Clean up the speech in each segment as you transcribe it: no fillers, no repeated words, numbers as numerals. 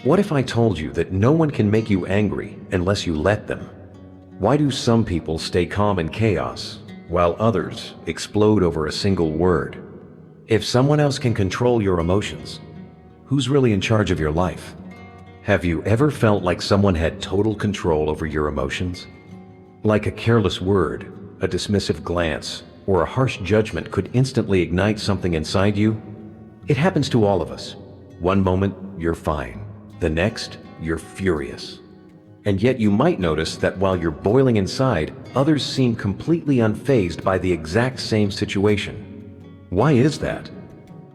What if I told you that no one can make you angry unless you let them? Why do some people stay calm in chaos, while others explode over a single word? If someone else can control your emotions, who's really in charge of your life? Have you ever felt like someone had total control over your emotions? Like a careless word, a dismissive glance, or a harsh judgment could instantly ignite something inside you? It happens to all of us. One moment, you're fine. The next, you're furious. And yet you might notice that while you're boiling inside, others seem completely unfazed by the exact same situation. Why is that?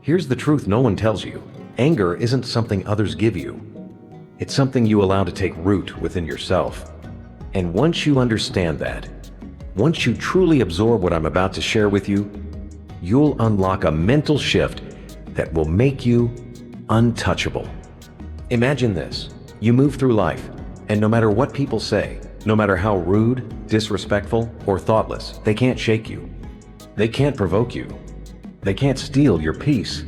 Here's the truth no one tells you. Anger isn't something others give you. It's something you allow to take root within yourself. And once you understand that, once you truly absorb what I'm about to share with you, you'll unlock a mental shift that will make you untouchable. Imagine this. You move through life, and no matter what people say, no matter how rude, disrespectful, or thoughtless, they can't shake you. They can't provoke you. They can't steal your peace.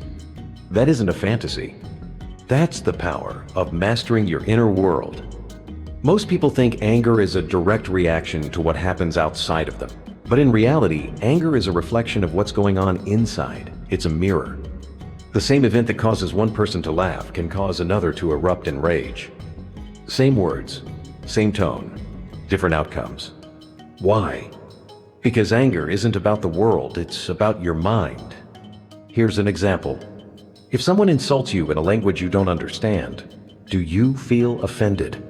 That isn't a fantasy. That's the power of mastering your inner world. Most people think anger is a direct reaction to what happens outside of them. But in reality, anger is a reflection of what's going on inside. It's a mirror. The same event that causes one person to laugh can cause another to erupt in rage. Same words, same tone, different outcomes. Why? Because anger isn't about the world, it's about your mind. Here's an example. If someone insults you in a language you don't understand, do you feel offended?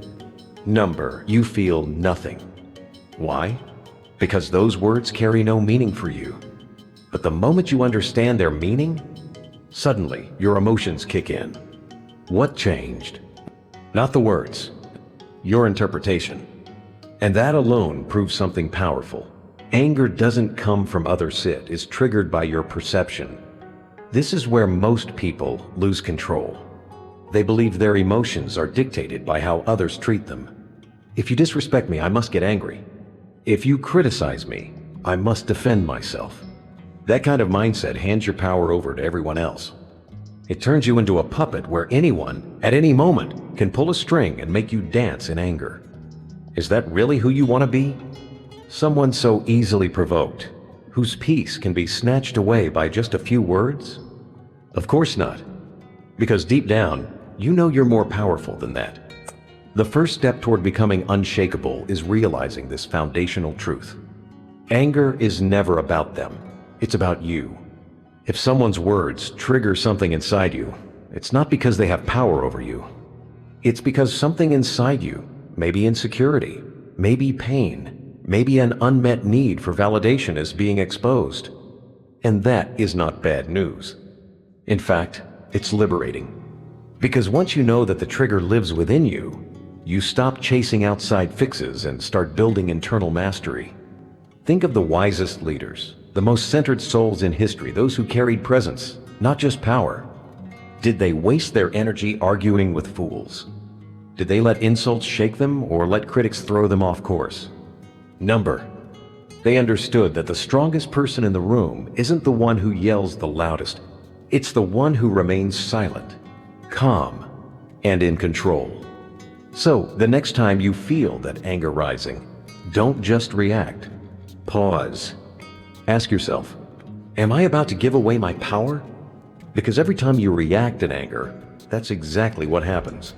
You feel nothing. Why? Because those words carry no meaning for you. But the moment you understand their meaning, suddenly your emotions kick in. What changed? Not the words, your interpretation. And that alone proves something powerful. Anger doesn't come from others, it is triggered by your perception. This is where most people lose control. They believe their emotions are dictated by how others treat them. If you disrespect me, I must get angry. If you criticize me, I must defend myself. That kind of mindset hands your power over to everyone else. It turns you into a puppet where anyone, at any moment, can pull a string and make you dance in anger. Is that really who you want to be? Someone so easily provoked, whose peace can be snatched away by just a few words? Of course not. Because deep down, you know you're more powerful than that. The first step toward becoming unshakable is realizing this foundational truth. Anger is never about them. It's about you. If someone's words trigger something inside you, it's not because they have power over you. It's because something inside you, maybe insecurity, maybe pain, maybe an unmet need for validation, is being exposed. And that is not bad news. In fact, it's liberating. Because once you know that the trigger lives within you, you stop chasing outside fixes and start building internal mastery. Think of the wisest leaders, the most centered souls in history, those who carried presence, not just power. Did they waste their energy arguing with fools? Did they let insults shake them or let critics throw them off course? They understood that the strongest person in the room isn't the one who yells the loudest. It's the one who remains silent, calm, and in control. So, the next time you feel that anger rising, don't just react. Pause. Ask yourself, am I about to give away my power? Because every time you react in anger, that's exactly what happens.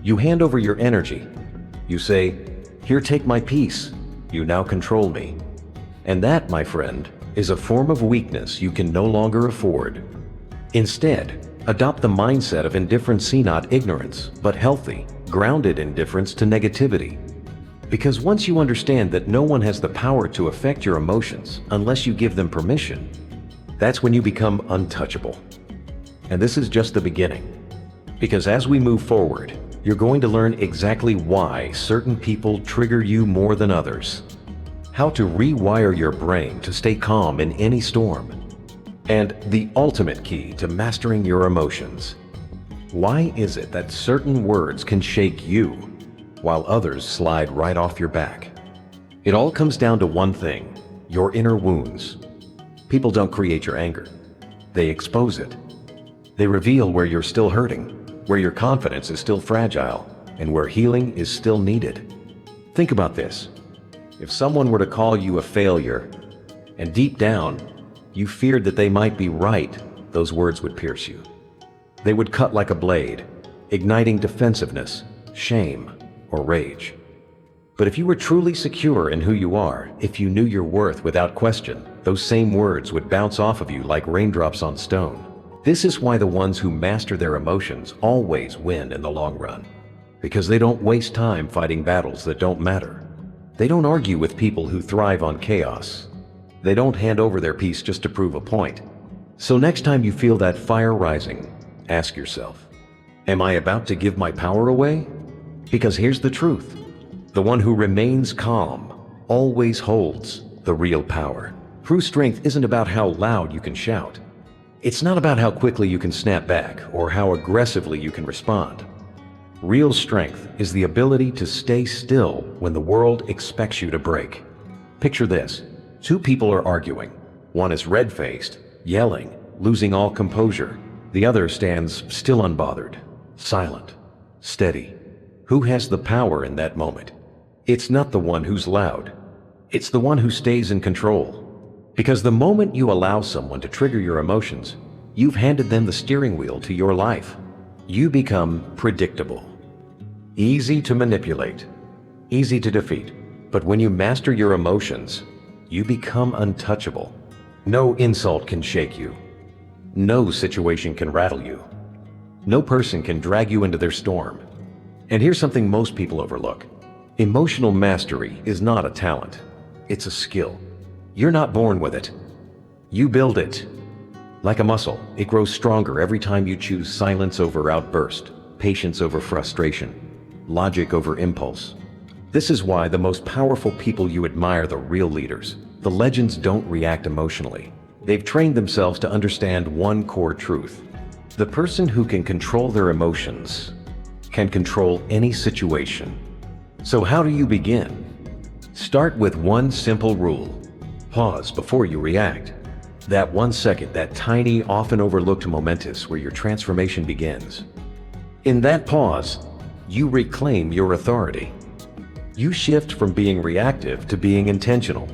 You hand over your energy. You say, "Here, take my peace. You now control me." And that, my friend, is a form of weakness you can no longer afford. Instead, adopt the mindset of indifference, not ignorance, but healthy, grounded indifference to negativity. Because once you understand that no one has the power to affect your emotions unless you give them permission, that's when you become untouchable. And this is just the beginning. Because as we move forward, you're going to learn exactly why certain people trigger you more than others, how to rewire your brain to stay calm in any storm, and the ultimate key to mastering your emotions. Why is it that certain words can shake you while others slide right off your back? It all comes down to one thing: your inner wounds. People don't create your anger. They expose it. They reveal where you're still hurting. where your confidence is still fragile, and where healing is still needed. Think about this. If someone were to call you a failure, and deep down, you feared that they might be right, those words would pierce you. They would cut like a blade, igniting defensiveness, shame, or rage. But if you were truly secure in who you are, if you knew your worth without question, those same words would bounce off of you like raindrops on stone. This is why the ones who master their emotions always win in the long run. Because they don't waste time fighting battles that don't matter. They don't argue with people who thrive on chaos. They don't hand over their peace just to prove a point. So next time you feel that fire rising, ask yourself, am I about to give my power away? Because here's the truth. The one who remains calm always holds the real power. True strength isn't about how loud you can shout. It's not about how quickly you can snap back or how aggressively you can respond. Real strength is the ability to stay still when the world expects you to break. Picture this. Two people are arguing. One is red-faced, yelling, losing all composure. The other stands still unbothered, silent, steady. Who has the power in that moment? It's not the one who's loud. It's the one who stays in control. Because the moment you allow someone to trigger your emotions, you've handed them the steering wheel to your life. You become predictable. Easy to manipulate, easy to defeat. But when you master your emotions, you become untouchable. No insult can shake you. No situation can rattle you. No person can drag you into their storm. And here's something most people overlook. Emotional mastery is not a talent. It's a skill. You're not born with it. You build it. Like a muscle, it grows stronger every time you choose silence over outburst, patience over frustration, logic over impulse. This is why the most powerful people you admire, the real leaders, the legends, don't react emotionally. They've trained themselves to understand one core truth. The person who can control their emotions can control any situation. So how do you begin? Start with one simple rule. Pause before you react. That 1 second, that tiny, often overlooked momentous where your transformation begins. In that pause, you reclaim your authority. You shift from being reactive to being intentional.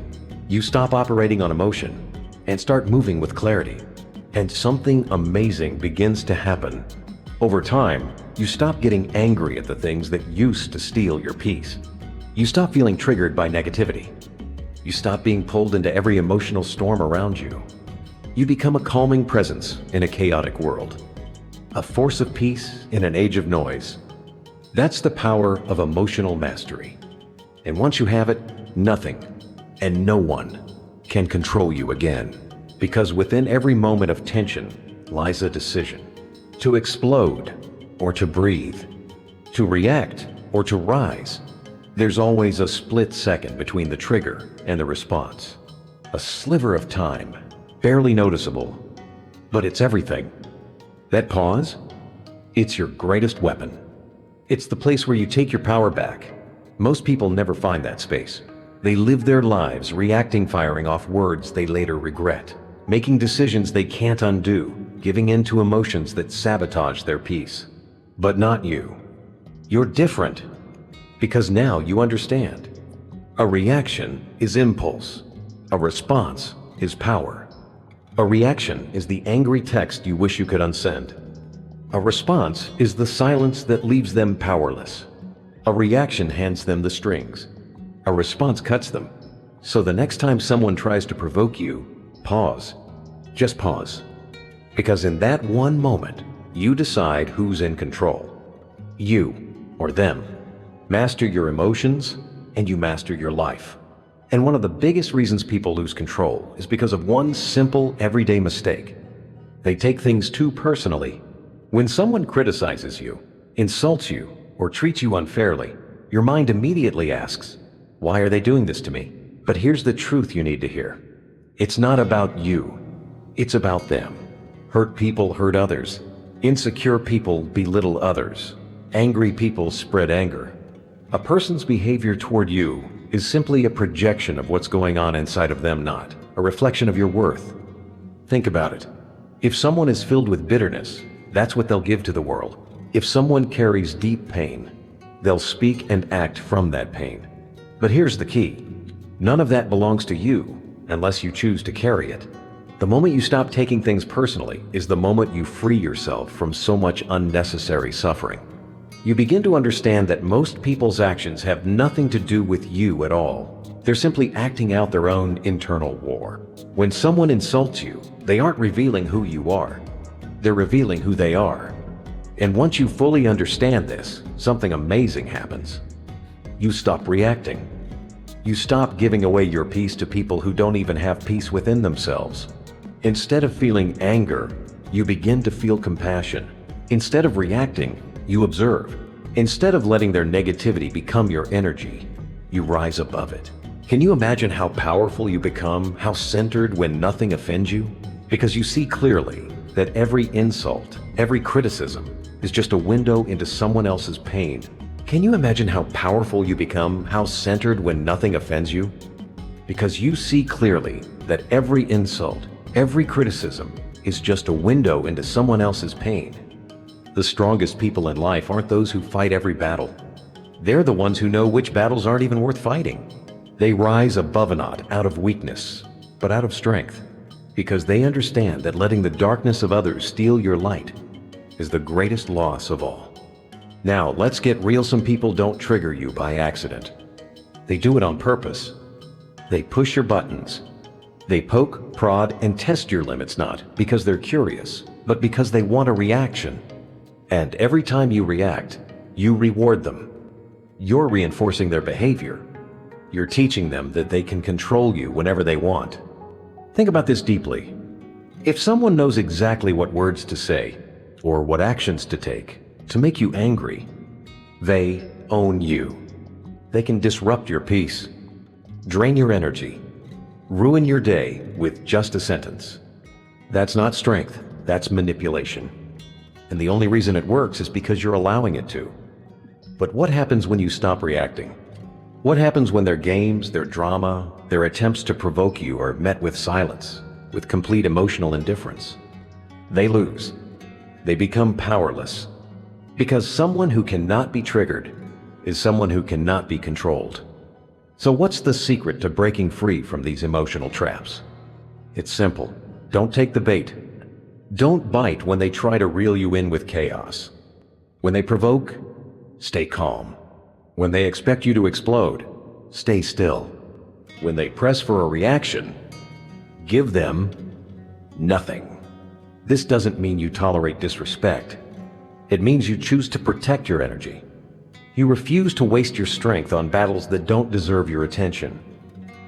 You stop operating on emotion and start moving with clarity. And something amazing begins to happen. Over time, you stop getting angry at the things that used to steal your peace. You stop feeling triggered by negativity. You stop being pulled into every emotional storm around you. You become a calming presence in a chaotic world, a force of peace in an age of noise. That's the power of emotional mastery. And once you have it, nothing and no one can control you again. Because within every moment of tension lies a decision: to explode or to breathe, to react or to rise. There's always a split second between the trigger and the response. A sliver of time, barely noticeable, but it's everything. That pause, it's your greatest weapon. It's the place where you take your power back. Most people never find that space. They live their lives reacting, firing off words they later regret, making decisions they can't undo, giving in to emotions that sabotage their peace. But not you. You're different. Because now you understand. A reaction is impulse. A response is power. A reaction is the angry text you wish you could unsend. A response is the silence that leaves them powerless. A reaction hands them the strings. A response cuts them. So the next time someone tries to provoke you, pause. Just pause. Because in that one moment, you decide who's in control. You or them. Master your emotions, and you master your life. And one of the biggest reasons people lose control is because of one simple, everyday mistake. They take things too personally. When someone criticizes you, insults you, or treats you unfairly, your mind immediately asks, why are they doing this to me? But here's the truth you need to hear. It's not about you. It's about them. Hurt people hurt others. Insecure people belittle others. Angry people spread anger. A person's behavior toward you is simply a projection of what's going on inside of them, not a reflection of your worth. Think about it. If someone is filled with bitterness, that's what they'll give to the world. If someone carries deep pain, they'll speak and act from that pain. But here's the key. None of that belongs to you unless you choose to carry it. The moment you stop taking things personally is the moment you free yourself from so much unnecessary suffering. You begin to understand that most people's actions have nothing to do with you at all. They're simply acting out their own internal war. When someone insults you, they aren't revealing who you are. They're revealing who they are. And once you fully understand this, something amazing happens. You stop reacting. You stop giving away your peace to people who don't even have peace within themselves. Instead of feeling anger, you begin to feel compassion. Instead of reacting, you observe. Instead of letting their negativity become your energy, you rise above it. Can you imagine how powerful you become, how centered when nothing offends you? Because you see clearly that every insult, every criticism is just a window into someone else's pain. Can you imagine how powerful you become, how centered when nothing offends you? Because you see clearly that every insult, every criticism is just a window into someone else's pain. The strongest people in life aren't those who fight every battle. They're the ones who know which battles aren't even worth fighting. They rise above a knot out of weakness, but out of strength, because they understand that letting the darkness of others steal your light is the greatest loss of all. Now, let's get real. Some people don't trigger you by accident. They do it on purpose. They push your buttons. They poke, prod, and test your limits, not because they're curious, but because they want a reaction. And every time you react, you reward them. You're reinforcing their behavior. You're teaching them that they can control you whenever they want. Think about this deeply. If someone knows exactly what words to say, or what actions to take, to make you angry, they own you. They can disrupt your peace, drain your energy, ruin your day with just a sentence. That's not strength, that's manipulation. And the only reason it works is because you're allowing it to. But what happens when you stop reacting? What happens when their games, their drama, their attempts to provoke you are met with silence, with complete emotional indifference? They lose. They become powerless. Because someone who cannot be triggered is someone who cannot be controlled. So what's the secret to breaking free from these emotional traps? It's simple. Don't take the bait. Don't bite when they try to reel you in with chaos. When they provoke, stay calm. When they expect you to explode, stay still. When they press for a reaction, give them nothing. This doesn't mean you tolerate disrespect. It means you choose to protect your energy. You refuse to waste your strength on battles that don't deserve your attention.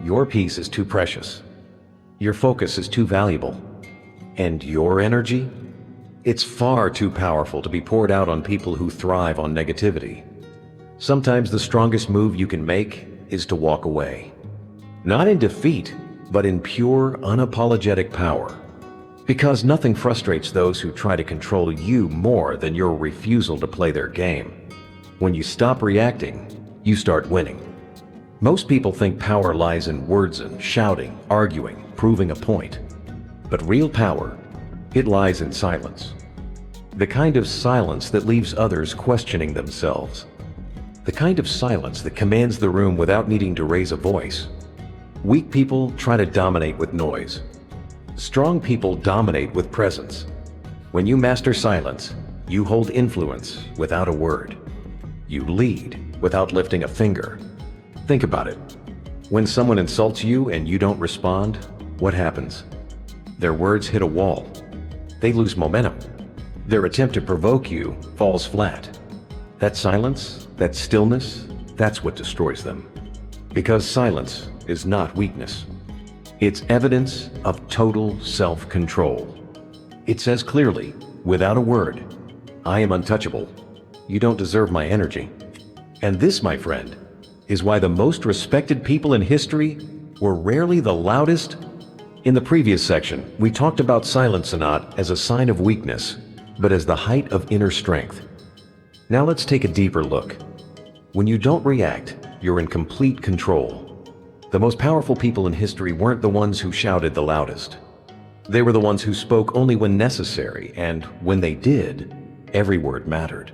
Your peace is too precious. Your focus is too valuable. And your energy? It's far too powerful to be poured out on people who thrive on negativity. Sometimes the strongest move you can make is to walk away. Not in defeat, but in pure, unapologetic power. Because nothing frustrates those who try to control you more than your refusal to play their game. When you stop reacting, you start winning. Most people think power lies in words and shouting, arguing, proving a point. But real power, it lies in silence. The kind of silence that leaves others questioning themselves. The kind of silence that commands the room without needing to raise a voice. Weak people try to dominate with noise. Strong people dominate with presence. When you master silence, you hold influence without a word. You lead without lifting a finger. Think about it. When someone insults you and you don't respond, what happens? Their words hit a wall. They lose momentum. Their attempt to provoke you falls flat. That silence, that stillness, that's what destroys them. Because silence is not weakness. It's evidence of total self-control. It says clearly, without a word, I am untouchable. You don't deserve my energy. And this, my friend, is why the most respected people in history were rarely the loudest. In the previous section, we talked about silence not as a sign of weakness, but as the height of inner strength. Now let's take a deeper look. When you don't react, you're in complete control. The most powerful people in history weren't the ones who shouted the loudest. They were the ones who spoke only when necessary, and when they did, every word mattered.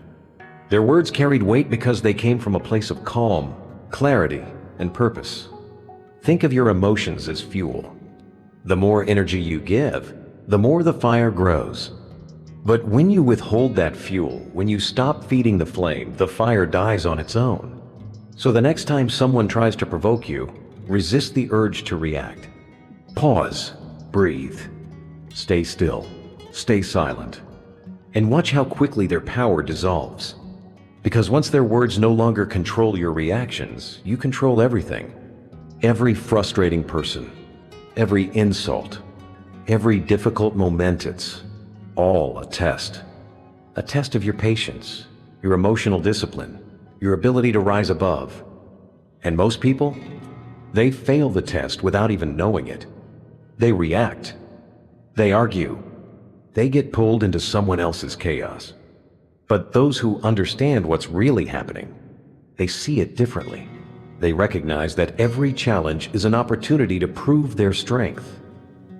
Their words carried weight because they came from a place of calm, clarity, and purpose. Think of your emotions as fuel. The more energy you give, the more the fire grows. But when you withhold that fuel, when you stop feeding the flame, the fire dies on its own. So the next time someone tries to provoke you, resist the urge to react. Pause, breathe, stay still, stay silent, and watch how quickly their power dissolves. Because once their words no longer control your reactions, you control everything. Every frustrating person, every insult, every difficult moment, it's all a test. A test of your patience, your emotional discipline, your ability to rise above. And most people, they fail the test without even knowing it. They react. They argue. They get pulled into someone else's chaos. But those who understand what's really happening, they see it differently. They recognize that every challenge is an opportunity to prove their strength.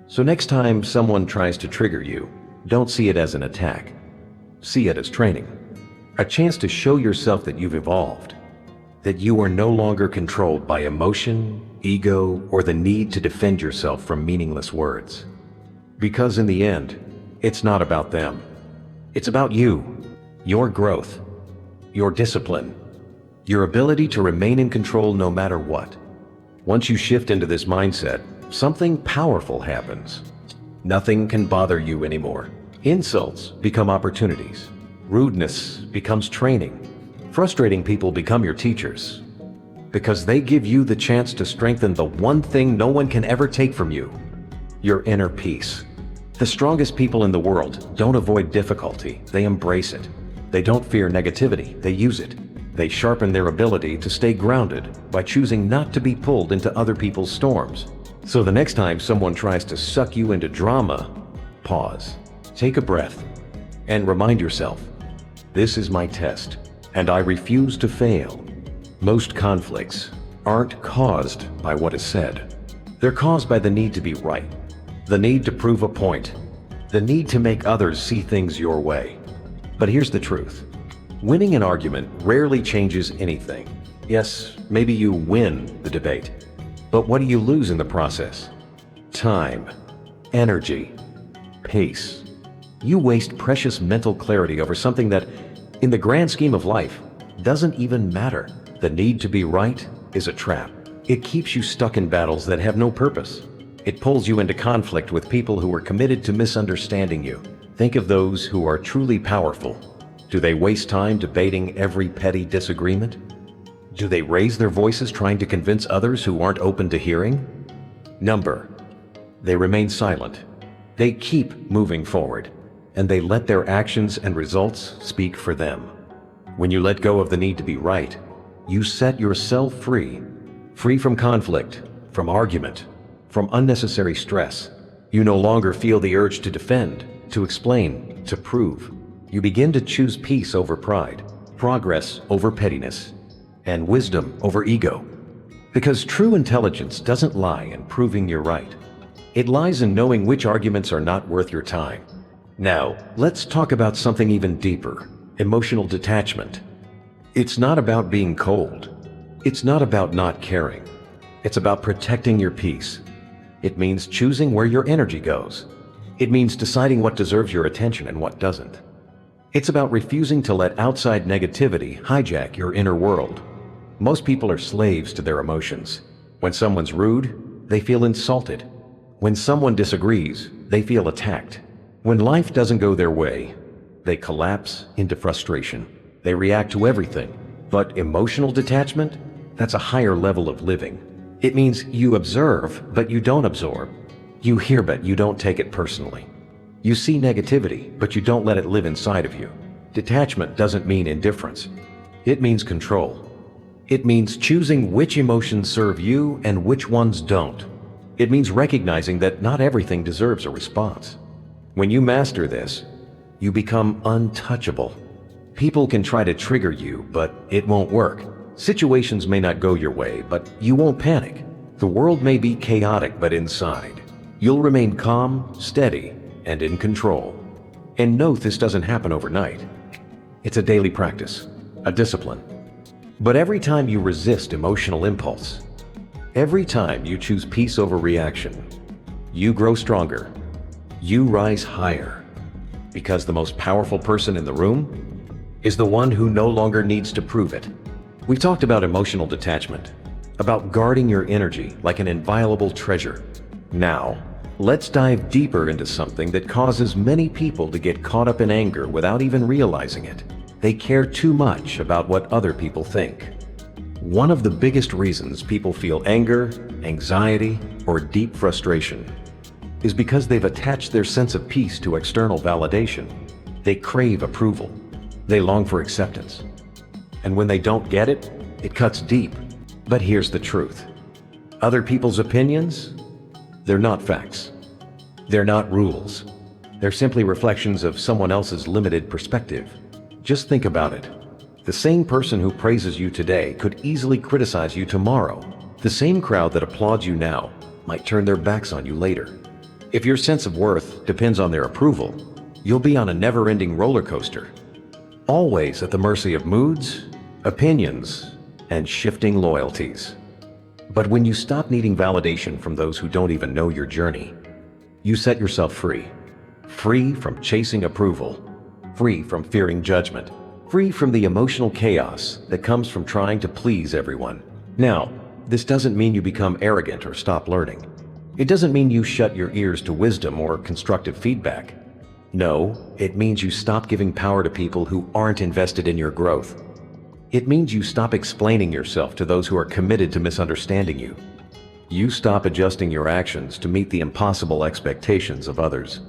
So next time someone tries to trigger you, don't see it as an attack. See it as training. A chance to show yourself that you've evolved, that you are no longer controlled by emotion, ego, or the need to defend yourself from meaningless words. Because in the end, it's not about them. It's about you, your growth, your discipline, your ability to remain in control no matter what. Once you shift into this mindset, something powerful happens. Nothing can bother you anymore. Insults become opportunities. Rudeness becomes training. Frustrating people become your teachers. Because they give you the chance to strengthen the one thing no one can ever take from you: your inner peace. The strongest people in the world don't avoid difficulty, they embrace it. They don't fear negativity, they use it. They sharpen their ability to stay grounded by choosing not to be pulled into other people's storms. So the next time someone tries to suck you into drama, pause, take a breath, and remind yourself, this is my test, and I refuse to fail. Most conflicts aren't caused by what is said. They're caused by the need to be right, the need to prove a point, the need to make others see things your way. But here's the truth. Winning an argument rarely changes anything. Yes, maybe you win the debate, but what do you lose in the process? Time, energy, pace. You waste precious mental clarity over something that, in the grand scheme of life, doesn't even matter. The need to be right is a trap. It keeps you stuck in battles that have no purpose. It pulls you into conflict with people who are committed to misunderstanding you. Think of those who are truly powerful. Do they waste time debating every petty disagreement? Do they raise their voices trying to convince others who aren't open to hearing? Number. They remain silent. They keep moving forward, and they let their actions and results speak for them. When you let go of the need to be right, you set yourself free. Free from conflict, from argument, from unnecessary stress. You no longer feel the urge to defend, to explain, to prove. You begin to choose peace over pride, progress over pettiness, and wisdom over ego. Because true intelligence doesn't lie in proving you're right. It lies in knowing which arguments are not worth your time. Now, let's talk about something even deeper: emotional detachment. It's not about being cold. It's not about not caring. It's about protecting your peace. It means choosing where your energy goes. It means deciding what deserves your attention and what doesn't. It's about refusing to let outside negativity hijack your inner world. Most people are slaves to their emotions. When someone's rude, they feel insulted. When someone disagrees, they feel attacked. When life doesn't go their way, they collapse into frustration. They react to everything. But emotional detachment? That's a higher level of living. It means you observe, but you don't absorb. You hear, but you don't take it personally. You see negativity, but you don't let it live inside of you. Detachment doesn't mean indifference. It means control. It means choosing which emotions serve you and which ones don't. It means recognizing that not everything deserves a response. When you master this, you become untouchable. People can try to trigger you, but it won't work. Situations may not go your way, but you won't panic. The world may be chaotic, but inside, you'll remain calm, steady, and in control. And note, this doesn't happen overnight. It's a daily practice, a discipline. But every time you resist emotional impulse, every time you choose peace over reaction, you grow stronger. You rise higher. Because the most powerful person in the room is the one who no longer needs to prove it. We've talked about emotional detachment, about guarding your energy like an inviolable treasure. Now, let's dive deeper into something that causes many people to get caught up in anger without even realizing it. They care too much about what other people think. One of the biggest reasons people feel anger, anxiety, or deep frustration is because they've attached their sense of peace to external validation. They crave approval. They long for acceptance. And when they don't get it, it cuts deep. But here's the truth. Other people's opinions, they're not facts. They're not rules. They're simply reflections of someone else's limited perspective. Just think about it. The same person who praises you today could easily criticize you tomorrow. The same crowd that applauds you now might turn their backs on you later. If your sense of worth depends on their approval, you'll be on a never-ending roller coaster, always at the mercy of moods, opinions, and shifting loyalties. But when you stop needing validation from those who don't even know your journey, you set yourself free. Free from chasing approval, free from fearing judgment, free from the emotional chaos that comes from trying to please everyone. Now, this doesn't mean you become arrogant or stop learning. It doesn't mean you shut your ears to wisdom or constructive feedback. No, it means you stop giving power to people who aren't invested in your growth. It means you stop explaining yourself to those who are committed to misunderstanding you. You stop adjusting your actions to meet the impossible expectations of others.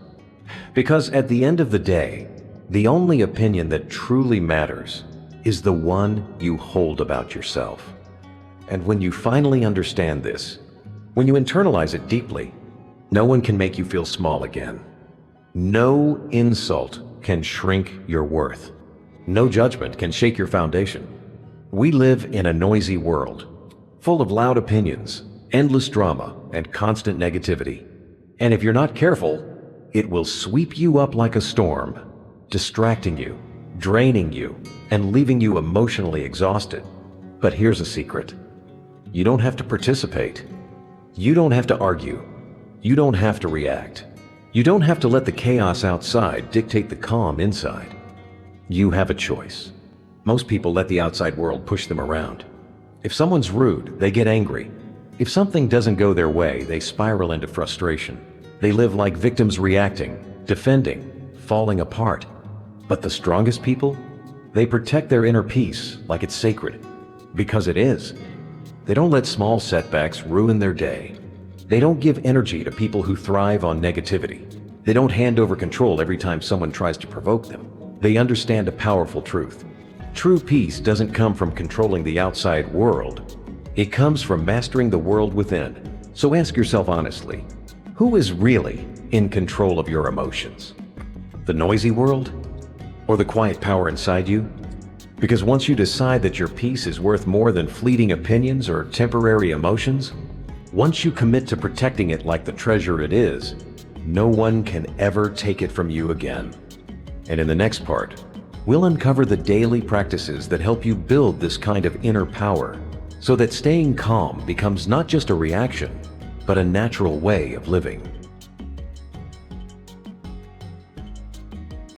Because at the end of the day, the only opinion that truly matters is the one you hold about yourself. And when you finally understand this, when you internalize it deeply, no one can make you feel small again. No insult can shrink your worth. No judgment can shake your foundation. We live in a noisy world, full of loud opinions, endless drama, and constant negativity. And if you're not careful, it will sweep you up like a storm, distracting you, draining you, and leaving you emotionally exhausted. But here's a secret. You don't have to participate. You don't have to argue. You don't have to react. You don't have to let the chaos outside dictate the calm inside. You have a choice. Most people let the outside world push them around. If someone's rude, they get angry. If something doesn't go their way, they spiral into frustration. They live like victims, reacting, defending, falling apart. But the strongest people, they protect their inner peace like it's sacred. Because it is. They don't let small setbacks ruin their day. They don't give energy to people who thrive on negativity. They don't hand over control every time someone tries to provoke them. They understand a powerful truth. True peace doesn't come from controlling the outside world. It comes from mastering the world within. So ask yourself honestly, who is really in control of your emotions? The noisy world? Or the quiet power inside you? Because once you decide that your peace is worth more than fleeting opinions or temporary emotions, once you commit to protecting it like the treasure it is, no one can ever take it from you again. And in the next part, we'll uncover the daily practices that help you build this kind of inner power, so that staying calm becomes not just a reaction, but a natural way of living.